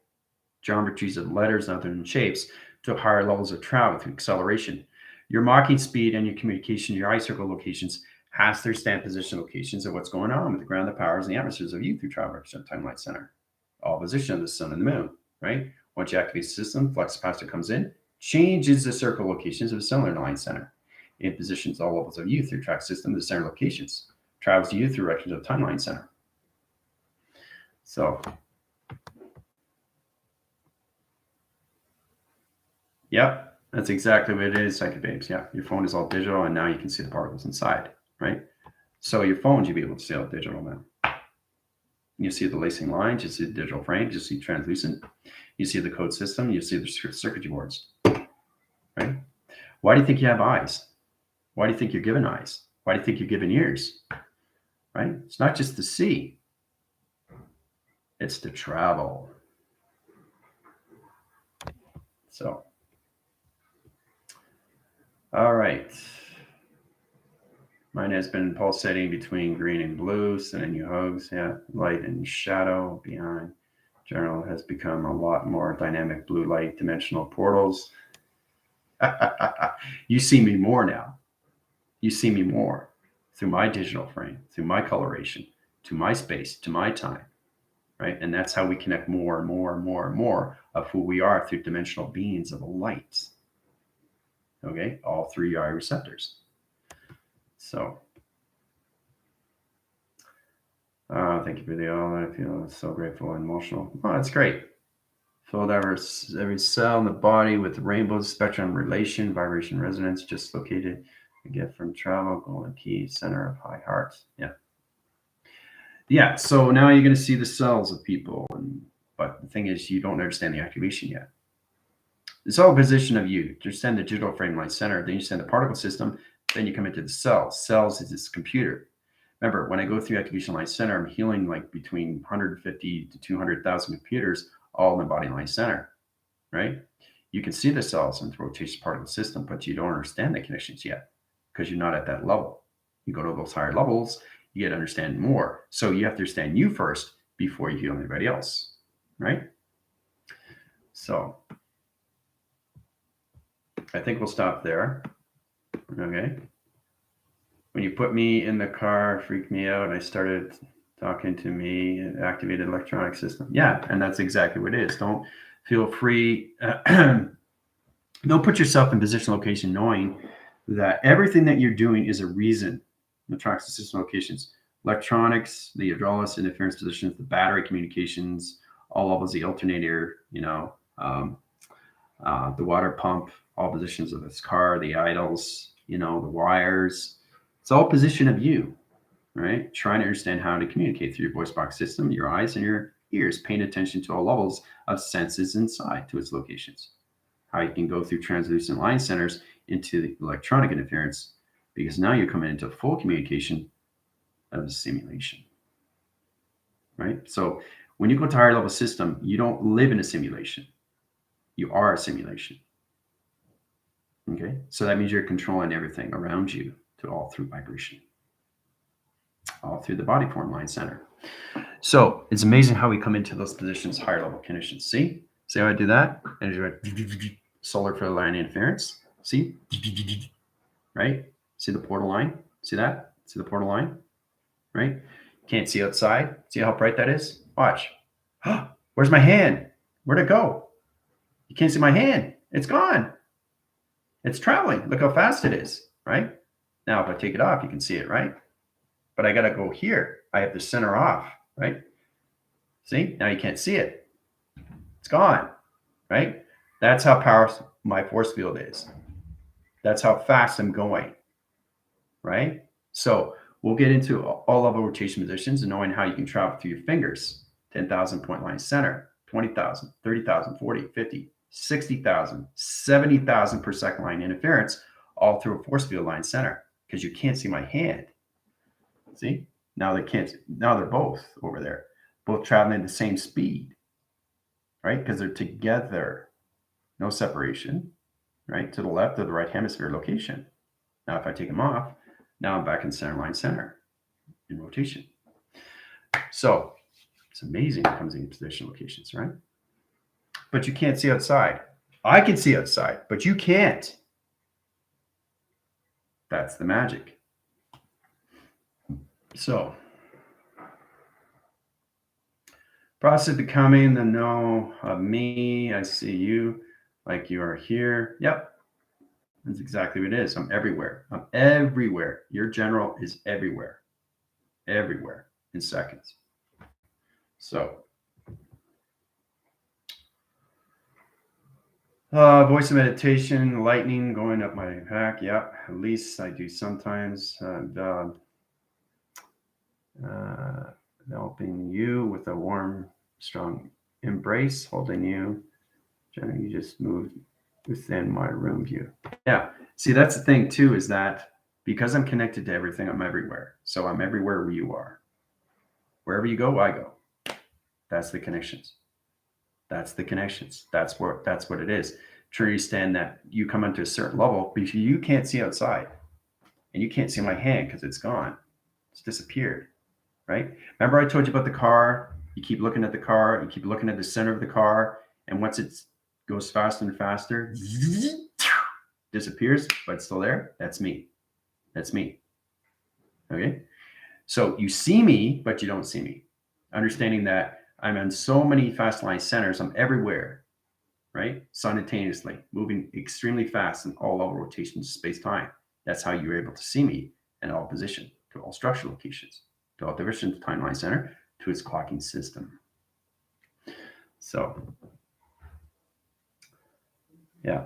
geometries of letters other than shapes to higher levels of travel through acceleration. Your marking speed and your communication, your eye circle locations has their stand position locations of what's going on with the ground, the powers, and the atmospheres of you through travel direction timeline center. All position of the sun and the moon, right? Once you activate the system, flux capacitor comes in, changes the circle locations of the cylinder line center. It positions all levels of you through track system to the center locations. Travels to you through directions of timeline center. So, yep, that's exactly what it is, Psychic Babes. Yeah, your phone is all digital, and now you can see the particles inside, right? So your phones, you'll be able to see all digital now. You see the lacing lines, you see the digital frames, you see translucent, you see the code system, you see the circuitry boards, right? Why do you think you have eyes? Why do you think you're given eyes? Why do you think you're given ears? Right? It's not just to see, it's to travel. So, all right. Mine has been pulsating between green and blue, sending you hugs. Yeah, light and shadow beyond. General has become a lot more dynamic blue light dimensional portals. You see me more now. You see me more through my digital frame, through my coloration, to my space, to my time, right? And that's how we connect more and more and more and more of who we are through dimensional beings of light. Okay, all three eye receptors. So, thank you for the all. I feel so grateful and emotional. Oh, that's great. Filled every cell in the body with rainbows, spectrum, relation, vibration, resonance, just located. A gift from travel, golden key, center of high heart. Yeah. Yeah. So now you're going to see the cells of people. But the thing is, you don't understand the activation yet. It's all a position of you. You send the digital frame line center, then you send the particle system, then you come into the cells. Cells is this computer. Remember, when I go through activation line center, I'm healing like between 150 to 200,000 computers all in the body line center, right? You can see the cells in the rotation part of the system, but you don't understand the connections yet because you're not at that level. You go to those higher levels, you get to understand more. So you have to understand you first before you heal anybody else, right? So I think we'll stop there. Okay. When you put me in the car, freaked me out. I started talking to me, and activated electronic system. Yeah, and that's exactly what it is. Don't feel free. Don't put yourself in position location knowing that everything that you're doing is a reason. Electronic system locations, electronics, the hydraulics, interference positions, the battery communications, all levels, the alternator, the water pump, all positions of this car, the idles, the wires. It's all position of you, right? Trying to understand how to communicate through your voice box system, your eyes and your ears, paying attention to all levels of senses inside to its locations. How you can go through translucent line centers into the electronic interference, because now you're coming into full communication of the simulation, right? So when you go to higher level system, you don't live in a simulation. You are a simulation. Okay, so that means you're controlling everything around you to all through vibration, all through the body form line center. So it's amazing how we come into those positions, higher level conditions. See how I do that? And solar for line interference. See, right? See the portal line? See that? See the portal line? Right? Can't see outside. See how bright that is? Watch. Where's my hand? Where'd it go? You can't see my hand. It's gone. It's traveling. Look how fast it is, right? Now, if I take it off, you can see it, right? But I got to go here. I have to center off, right? See? Now you can't see it. It's gone, right? That's how powerful my force field is. That's how fast I'm going, right? So we'll get into all level rotation positions and knowing how you can travel through your fingers. 10,000 point line center, 20,000, 30,000, 40, 50, 60,000, 70,000 per second line interference, all through a force field line center because you can't see my hand. See? Now they can't. Now they're both over there, both traveling at the same speed, right? Because they're together, no separation, right? To the left of the right hemisphere location. Now, if I take them off, now I'm back in center line center in rotation. So it's amazing it comes in position locations, right? But you can't see outside. I can see outside, but you can't. That's the magic. So, process of becoming the know of me. I see you like you are here. Yep. That's exactly what it is. I'm everywhere. I'm everywhere. Your general is everywhere. Everywhere in seconds. So, voice of meditation, lightning going up my back. Yeah, at least I do sometimes. Helping you with a warm, strong embrace, holding you. Jenna, you just moved within my room view. Yeah. See, that's the thing too, is that because I'm connected to everything, I'm everywhere. So I'm everywhere where you are. Wherever you go, I go. That's the connections. That's the connections. That's what it is. To understand that you come into a certain level because you can't see outside. And you can't see my hand because it's gone. It's disappeared. Right? Remember I told you about the car? You keep looking at the car, you keep looking at the center of the car, and once it goes faster and faster, disappears, but it's still there. That's me. That's me. Okay. So you see me, but you don't see me. Understanding that I'm in so many fast line centers, I'm everywhere, right? Simultaneously, moving extremely fast in all level rotations of space time. That's how you're able to see me in all position, to all structural locations, to all division timeline center, to its clocking system. So, yeah.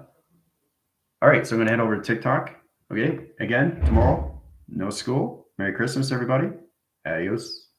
All right, so I'm gonna head over to TikTok. Okay, again, tomorrow, no school. Merry Christmas, everybody. Adios.